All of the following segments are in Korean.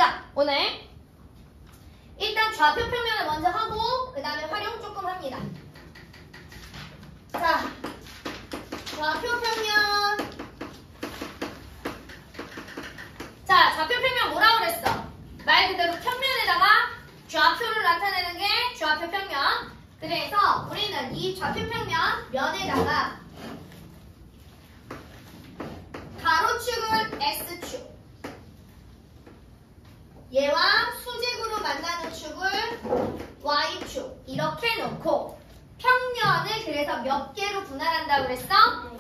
자, 오늘 일단 좌표 평면을 먼저 하고 그 다음에 활용 조금 합니다. 자, 좌표 평면. 자, 좌표 평면 뭐라고 그랬어? 말 그대로 평면에다가 좌표를 나타내는 게 좌표 평면. 그래서 우리는 이 좌표 평면 면에다가 가로축은 X축, 얘와 수직으로 만나는 축을 Y축 이렇게 놓고 평면을 그래서 몇 개로 분할한다고 그랬어?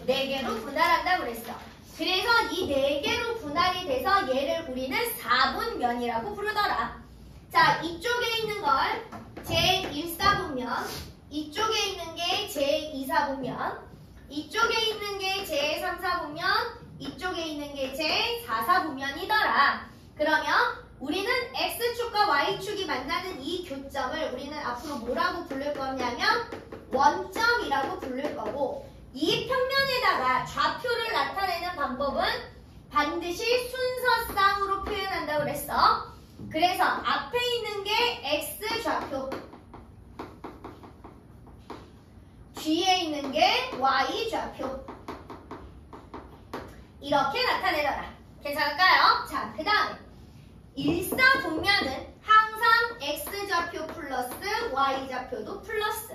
4개로 분할한다고 그랬어. 그래서 이 4개로 분할이 돼서 얘를 우리는 4분면이라고 부르더라. 자, 이쪽에 있는 걸 제1사분면, 이쪽에 있는 게 제2사분면, 이쪽에 있는 게 제3사분면, 이쪽에 있는 게 제4사분면이더라. 그러면 우리는 X축과 Y축이 만나는 이 교점을 우리는 앞으로 뭐라고 부를 거냐면 원점이라고 부를 거고, 이 평면에다가 좌표를 나타내는 방법은 반드시 순서상으로 표현한다고 그랬어. 그래서 앞에 있는 게 X좌표, 뒤에 있는 게 Y좌표 이렇게 나타내더라. 괜찮을까요? 자, 그 다음에 일사분면은 항상 X좌표 플러스 Y좌표도 플러스,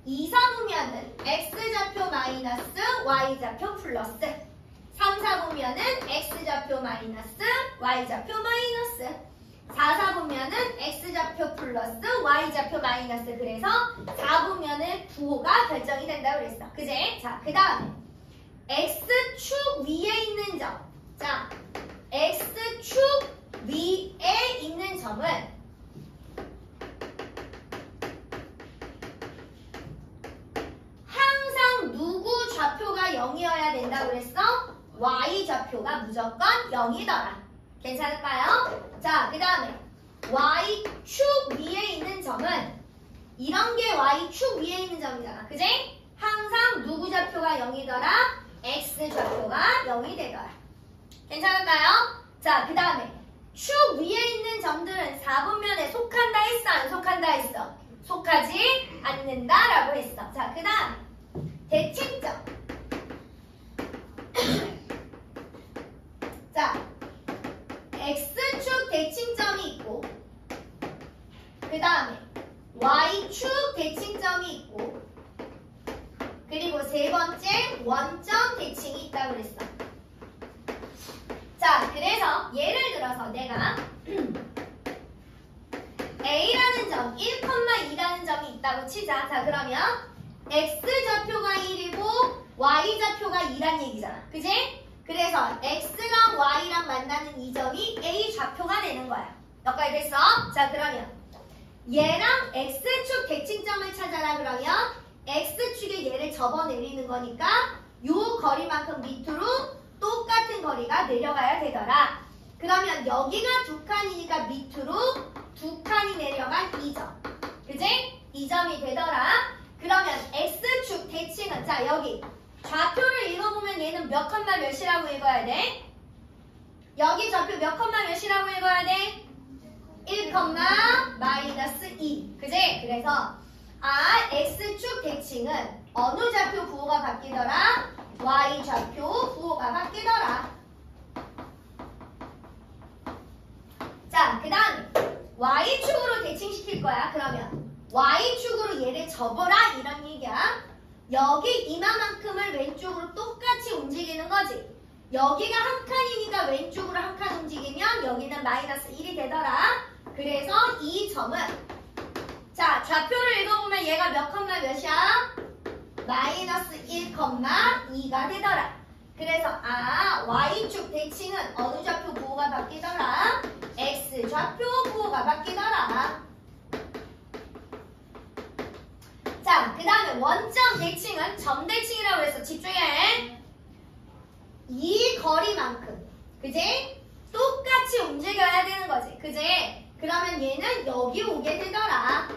이사분면은 X좌표 마이너스 Y좌표 플러스, 3사분면은 X좌표 마이너스 Y좌표 마이너스, 4사분면은 X좌표 플러스 Y좌표 마이너스. 그래서 4분면의 부호가 결정이 된다고 그랬어. 그제? 자, 그 다음에 X축 위에 있는 점. 자, X축 위에 있는 점은 항상 누구 좌표가 0이어야 된다고 그랬어? Y좌표가 무조건 0이더라. 괜찮을까요? 자, 그 다음에 Y축 위에 있는 점은 이런 게 Y축 위에 있는 점이잖아. 그지? 항상 누구 좌표가 0이더라? X좌표가 0이 되더라. 괜찮을까요? 자, 그 다음에 축 위에 있는 점들은 4분면에 속한다 했어? 안 속한다 했어? 속하지 않는다 라고 했어. 자, 그 다음에 대칭점. 자, X축 대칭점이 있고, 그 다음에 Y축 대칭점이 있고, 그리고 세 번째 원점 대칭이 있다고 그랬어. 자, 그래서 예를 들어서 내가 A라는 점, 1,2라는 점이 있다고 치자. 자, 그러면 X좌표가 1이고 Y좌표가 2란 얘기잖아. 그지? 그래서 X랑 Y랑 만나는 이 점이 A좌표가 되는 거야. 여기까지 됐어? 자, 그러면 얘랑 X축 대칭점을 찾아라. 그러면 X축에 얘를 접어내리는 거니까 요 거리만큼 밑으로 똑같은 거리가 내려가야 되더라. 그러면 여기가 2칸이니까 밑으로 2칸이 내려간 이 점. 그지? 이 점이 되더라. 그러면 X축 대칭은, 자, 여기 좌표를 읽어보면 얘는 몇 컴마 몇이라고 읽어야 돼? 여기 좌표 몇 컴마 몇이라고 읽어야 돼? 1, 마이너스 2. 그지? 그래서 X축 대칭은 어느 좌표 부호가 바뀌더라? Y좌표 부호가 바뀌더라. 자, 그 다음에 Y축으로 대칭시킬 거야. 그러면 Y축으로 얘를 접어라 이런 얘기야. 여기 이만큼을 왼쪽으로 똑같이 움직이는 거지. 여기가 한 칸이니까 왼쪽으로 한 칸 움직이면 여기는 마이너스 1이 되더라. 그래서 이 점은, 자, 좌표를 읽어보면 얘가 몇 컴마 몇이야? 마이너스 1,2가 되더라. 그래서 Y축 대칭은 어느 좌표 부호가 바뀌더라? X좌표 부호가 바뀌더라. 자, 그 다음에 원점 대칭은 점 대칭이라고 해서 집중해. 이 거리만큼, 그지? 똑같이 움직여야 되는 거지. 그지? 그러면 얘는 여기 오게 되더라.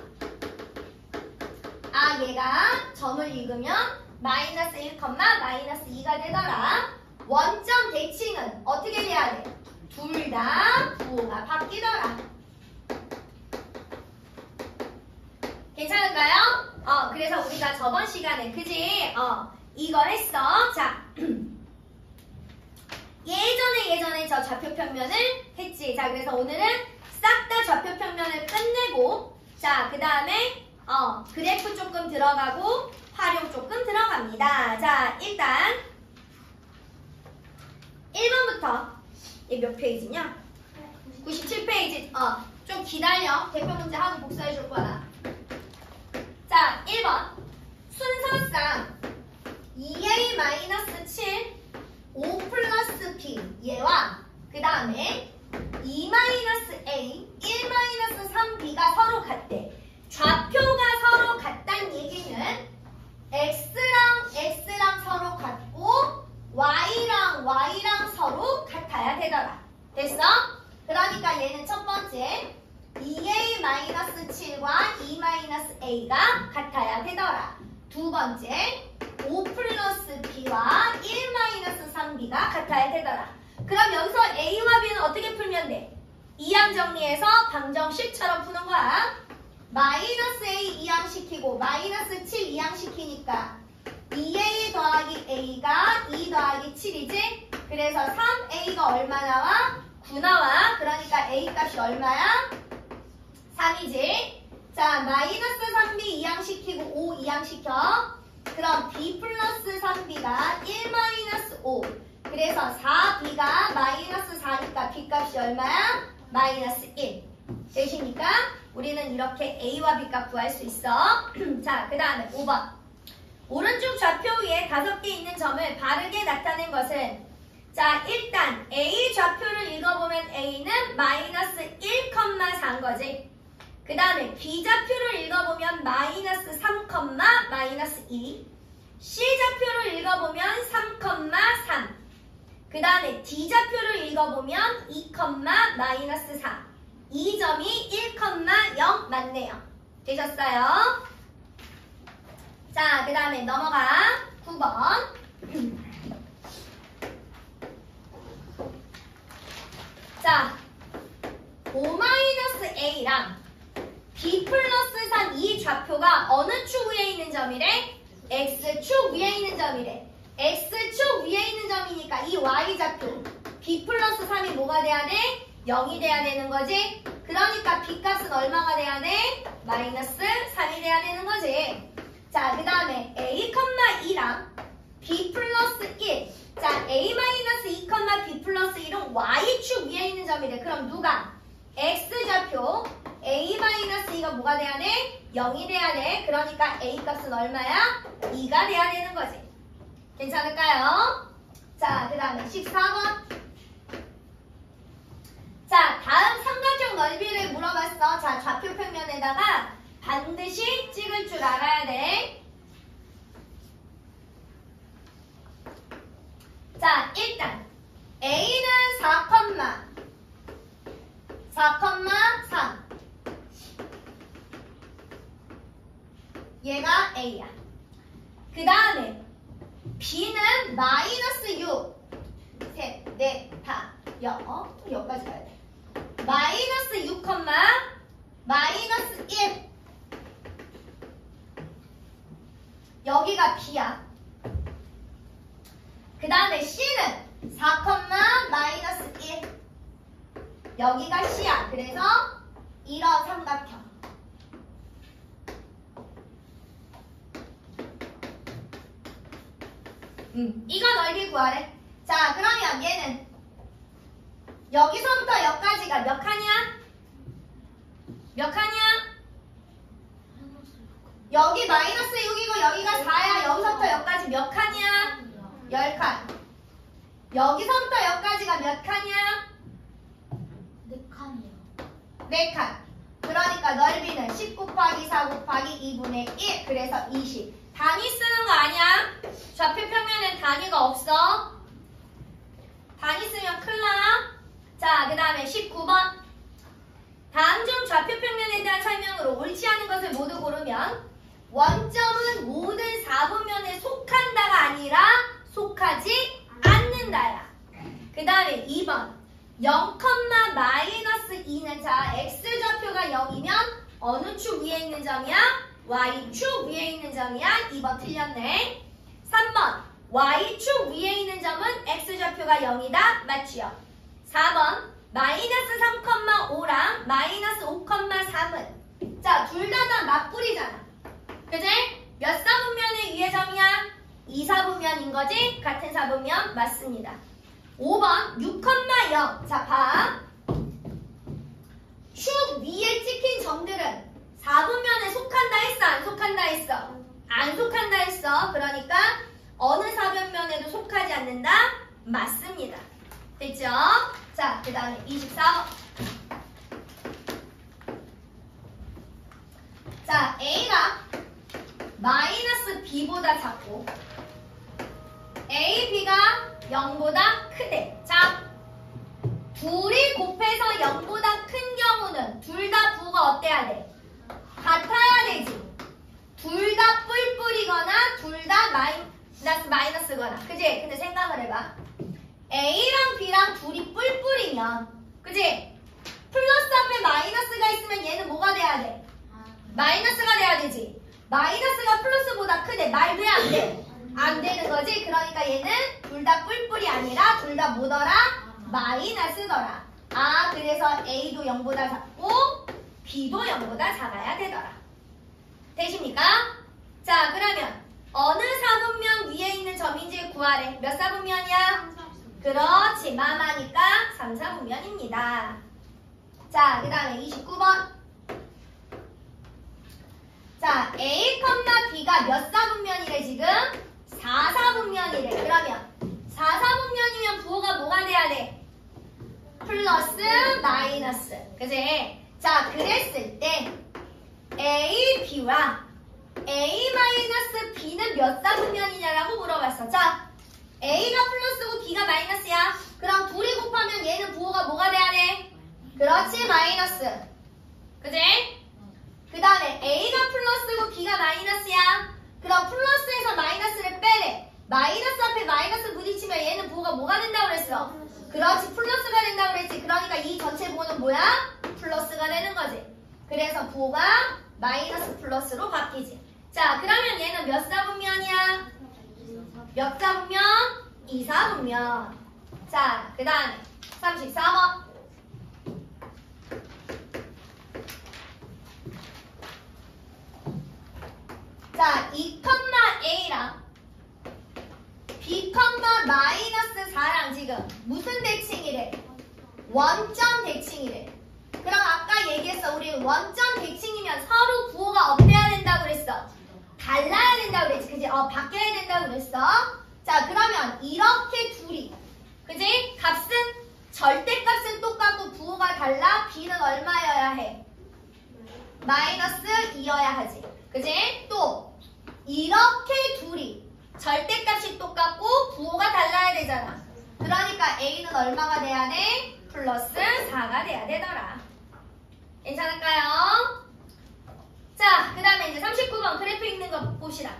얘가 점을 읽으면 마이너스 1, 마이너스 2가 되더라. 원점 대칭은 어떻게 돼야 돼? 둘 다 부호가 바뀌더라. 괜찮을까요? 그래서 우리가 저번 시간에 그지? 이거 했어. 자, 예전에 저 좌표평면을 했지. 자, 그래서 오늘은 싹 다 좌표평면을 끝내고, 자, 그 다음에 그래프 조금 들어가고 활용 조금 들어갑니다. 자, 일단 1번부터 얘 몇 페이지냐? 97페이지. 좀 기다려. 대표 문제 하고 복사해 줄 거야. 자, 1번. 순서상 2a-7, 5 플러스 b 얘와 그 다음에 2-a, 1-3b가 서로 같대. 좌표가 서로 같다는 얘기는 x랑 서로 같고 y랑 서로 같아야 되더라. 됐어? 그러니까 얘는 첫 번째 2a-7과 2-a가 같아야 되더라. 두 번째 5 플러스 b와 1-3b가 같아야 되더라. 그럼 여기서 a와 b는 어떻게 풀면 돼? 이항 정리해서 방정식처럼 푸는 거야. 마이너스 a 이항시키고 마이너스 7 이항시키니까 2a 더하기 a가 2 더하기 7이지? 그래서 3a가 얼마 나와? 9 나와. 그러니까 a 값이 얼마야? 3이지? 자, 마이너스 3b 이항시키고 5 이항시켜. 그럼 b 플러스 3b가 1-5. 그래서 4b가 마이너스 4니까 b 값이 얼마야? 마이너스 1. 되십니까? 우리는 이렇게 a와 b 값 구할 수 있어. 자, 그 다음에 5번. 오른쪽 좌표 위에 5개 있는 점을 바르게 나타낸 것은, 자, 일단 a 좌표를 읽어보면 a는 마이너스 1,4인 거지. 그 다음에 b 좌표를 읽어보면 마이너스 3, 마이너스 2. c 좌표를 읽어보면 3,3. 그 다음에 d 좌표를 읽어보면 2, 마이너스 4. 이 점이 1,0 맞네요. 되셨어요? 자, 그 다음에 넘어가 9번. 자, 5-a랑 b 플러스 3 이 좌표가 어느 축 위에 있는 점이래? x축 위에 있는 점이래. x축 위에 있는 점이니까 이 y좌표 b 플러스 3이 뭐가 돼야 돼? 0이 돼야 되는 거지. 그러니까 b 값은 얼마가 돼야 돼? 마이너스 3이 돼야 되는 거지. 자, 그 다음에 a,2랑 b 플러스 1. 자, a-2, b 플러스 1은 y축 위에 있는 점이래. 그럼 누가? x좌표 a-2가 뭐가 돼야 돼? 0이 돼야 돼. 그러니까 a 값은 얼마야? 2가 돼야 되는 거지. 괜찮을까요? 자, 그 다음에 14번. 자, 다음 삼각형 넓이를 물어봤어. 자, 좌표 평면에다가 반드시 찍을 줄 알아야 돼. 자, 일단 a는 4,3. 얘가 a야. 그 다음에 b는 마이너스 6. 셋, 넷, 다, 여기까지 가야 돼. 마이너스 6, 마이너스 1. 여기가 b야. 그 다음에 c는 4, 마이너스 1. 여기가 c야. 그래서 이런 삼각형. 이거 넓이 구하래. 자, 그러면 얘는 여기서부터 여기까지가 몇 칸이야? 몇 칸이야? 여기 마이너스 6이고 여기가 4야. 여기서부터 여기까지 몇 칸이야? 10칸. 여기서부터 여기까지가 몇 칸이야? 4칸이요. 4칸. 그러니까 넓이는 10 곱하기 4 곱하기 2분의 1. 그래서 20. 단위 쓰는 거 아니야? 좌표 평면엔 단위가 없어. 단위 쓰면 큰일 나. 자, 그 다음에 19번. 다음 중 좌표 평면에 대한 설명으로 옳지 않은 것을 모두 고르면 원점은 모든 4분면에 속한다가 아니라 속하지 않는다야. 그 다음에 2번. 0,-2는 자 x좌표가 0이면 어느 축 위에 있는 점이야? y축 위에 있는 점이야? 2번 틀렸네. 3번 y축 위에 있는 점은 x좌표가 0이다. 맞지요? 4번 마이너스 3,5랑 마이너스 5,3은 자 둘 다 맞불이잖아. 그지? 몇 사분면의 위의 점이야? 2사분면인 거지? 같은 사분면 맞습니다. 5번 6,0 자 봐. 축 위에 찍힌 점들은 4분면에 속한다 했어? 안 속한다 했어? 안 속한다 했어. 그러니까 어느 사분면에도 속하지 않는다? 맞습니다. 됐죠? 자, 그 다음에 24번. 자, A가 마이너스 B보다 작고 A, B가 0보다 크대. 자, 둘이 곱해서 0보다 큰 경우는 둘 다 부호가 어때야 돼? 같아야 되지. 둘 다 뿔뿔이거나 둘 다 마이너스거나. 그지? 근데 생각을 해봐. A랑 B랑 둘이 뿔뿔이면 그지? 플러스 앞에 마이너스가 있으면 얘는 뭐가 돼야 돼? 마이너스가 돼야 되지. 마이너스가 플러스보다 크대. 말 돼? 안 돼? 안 되는 거지. 그러니까 얘는 둘 다 뿔뿔이 아니라 둘 다 뭐더라? 마이너스더라. 아, 그래서 A도 0보다 작고 B도 0보다 작아야 되더라. 되십니까? 자, 그러면 어느 사분면 위에 있는 점인지 구하래. 몇 사분면이야? 그렇지. 마마니까 3사분면입니다. 자, 그 다음에 29번. 자, A, B가 몇 사분면이래 지금? 4사분면이래. 그러면 4사분면이면 부호가 뭐가 돼야 돼? 플러스, 마이너스. 그지? 자, 그랬을 때 A, B와 A 마이너스 B는 몇 사분면이냐라고 물어봤어. 자, A가 플러스고 B가 마이너스야. 그럼 둘이 곱하면 얘는 부호가 뭐가 돼야 돼? 그렇지, 마이너스. 그지? 그 다음에 A가 플러스고 B가 마이너스야. 그럼 플러스에서 마이너스를 빼래. 마이너스 앞에 마이너스 부딪히면 얘는 부호가 뭐가 된다고 그랬어? 그렇지, 플러스가 된다고 그랬지. 그러니까 이 전체 부호는 뭐야? 플러스가 되는 거지. 그래서 부호가 마이너스 플러스로 바뀌지. 자, 그러면 얘는 몇 사분면이야? 몇 사분면? 2사분면. 자, 그 다음에 34번. 자, 2,A랑 B, 마이너스 4랑 지금 무슨 대칭이래? 원점 대칭이래. 그럼 아까 얘기했어. 우리 원점 대칭이면 서로 부호가 어때야 된다고 그랬어? 달라야 된다고 그랬지. 그지? 바뀌어야 된다고 그랬어. 자, 그러면 이렇게 둘이 그지? 값은 절대값은 똑같고 부호가 달라. B는 얼마여야 해? 마이너스 2여야 하지. 그지? 또 이렇게 둘이 절대값이 똑같고 부호가 달라야 되잖아. 그러니까 A는 얼마가 돼야 돼? 플러스 4가 돼야 되더라. 괜찮을까요? 자, 그 다음에 이제 39번 그래프 읽는 거 봅시다.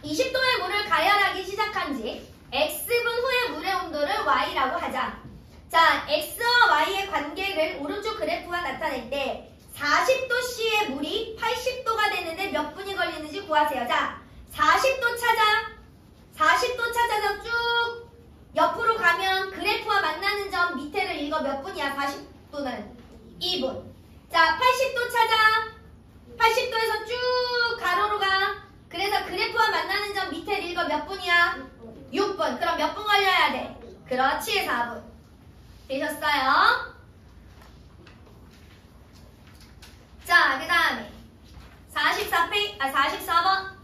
20도의 물을 가열하기 시작한 지 X분 후의 물의 온도를 Y라고 하자. 자, X와 Y의 관계를 오른쪽 그래프가 나타낼 때 40도씨의 물이 80도가 되는데 몇 분이 걸리는지 구하세요. 자, 40도 찾아. 40도 찾아서 쭉 옆으로 가면 그래프와 만나는 점 밑에를 읽어. 몇 분이야? 40도는 2분. 자, 80도 찾아. 80도에서 쭉 가로로 가. 그래서 그래프와 만나는 점 밑에를 읽어. 몇 분이야? 6분. 그럼 몇 분 걸려야 돼? 그렇지, 4분. 되셨어요? 자, 그 다음에 44번.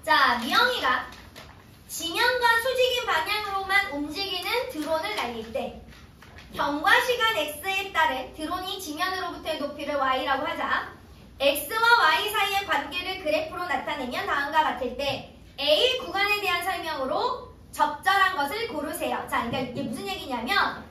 자, 미영이가 지면과 수직인 방향으로만 움직이는 드론을 날릴 때 경과 시간 x에 따른 드론이 지면으로부터의 높이를 y라고 하자. x와 y 사이의 관계를 그래프로 나타내면 다음과 같을 때 A 구간에 대한 설명으로 적절한 것을 고르세요. 자, 그러니까 이게 무슨 얘기냐면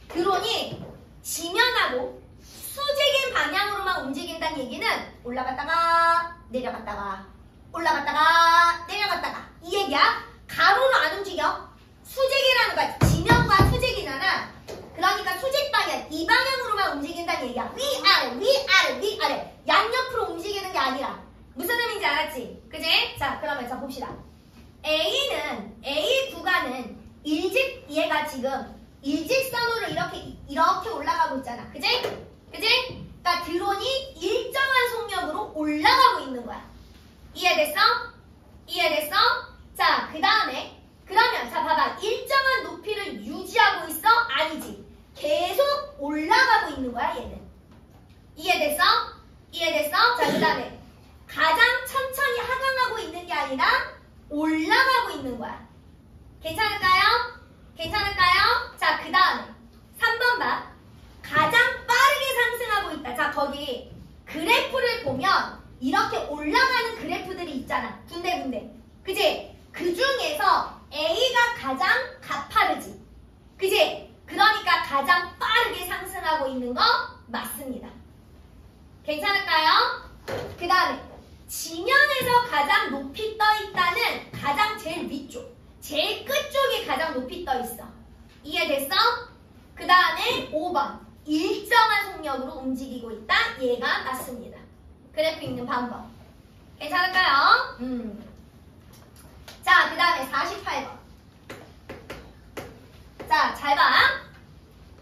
드론이 지면하고 수직인 방향으로만 움직인다는 얘기는 올라갔다가 내려갔다가 올라갔다가 내려갔다가 이 얘기야. 가로로 안 움직여. 수직이라는 거야. 지면과 수직이잖아. 그러니까 수직 방향, 이 방향으로만 움직인다는 얘기야. 위아래, 위아래, 위아래. 양옆으로 움직이는 게 아니라. 무슨 의미인지 알았지? 그지? 자, 그러면 자 봅시다. A 구간은 얘가 지금 일직선으로 이렇게 올라가고 있잖아. 그지? 그지? 그러니까 드론이 일정한 속력으로 올라가고 있는 거야. 이해됐어? 이해됐어? 자, 그 다음에 그러면 자 봐봐. 일정한 높이를 유지하고 있어? 아니지. 계속 올라가고 있는 거야, 얘는. 이해됐어? 이해됐어? 자, 그 다음에 가장 천천히 하강하고 있는 게 아니라 올라가고 있는 거야. 괜찮을까요? 괜찮을까요? 자, 그 다음에 3번 봐. 가장 빠르게 상승하고 있다. 자, 거기 그래프를 보면 이렇게 올라가는 그래프들이 있잖아. 군데군데. 그지? 그 중에서 A가 가장 가파르지. 그지? 그러니까 가장 빠르게 상승하고 있는 거 맞습니다. 괜찮을까요? 그 다음에 지면에서 가장 높이 떠 있다는 가장 제일 위쪽, 제일 끝쪽이 가장 높이 떠 있어. 이해됐어? 그 다음에 5번 일정한 속력으로 움직이고 있다. 얘가 맞습니다. 그래프 읽는 방법. 괜찮을까요? 자, 그 다음에 48번. 자, 잘 봐.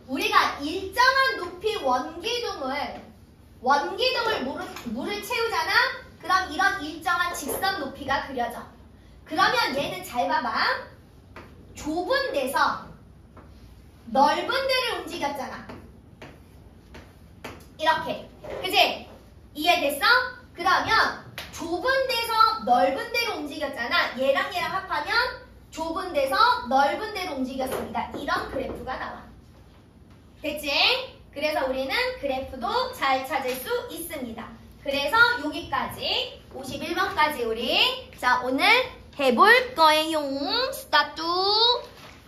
우리가 일정한 높이 원기둥을 물을 채우잖아? 그럼 이런 일정한 직선 높이가 그려져. 그러면 얘는 잘 봐봐. 좁은 데서 넓은 데를 움직였잖아. 이렇게. 그치? 이해됐어? 그러면 좁은 데서 넓은 데로 움직였잖아. 얘랑 합하면 좁은 데서 넓은 데로 움직였습니다. 이런 그래프가 나와. 됐지? 그래서 우리는 그래프도 잘 찾을 수 있습니다. 그래서 여기까지 51번까지 우리 자 오늘 해볼 거예요. 스타트.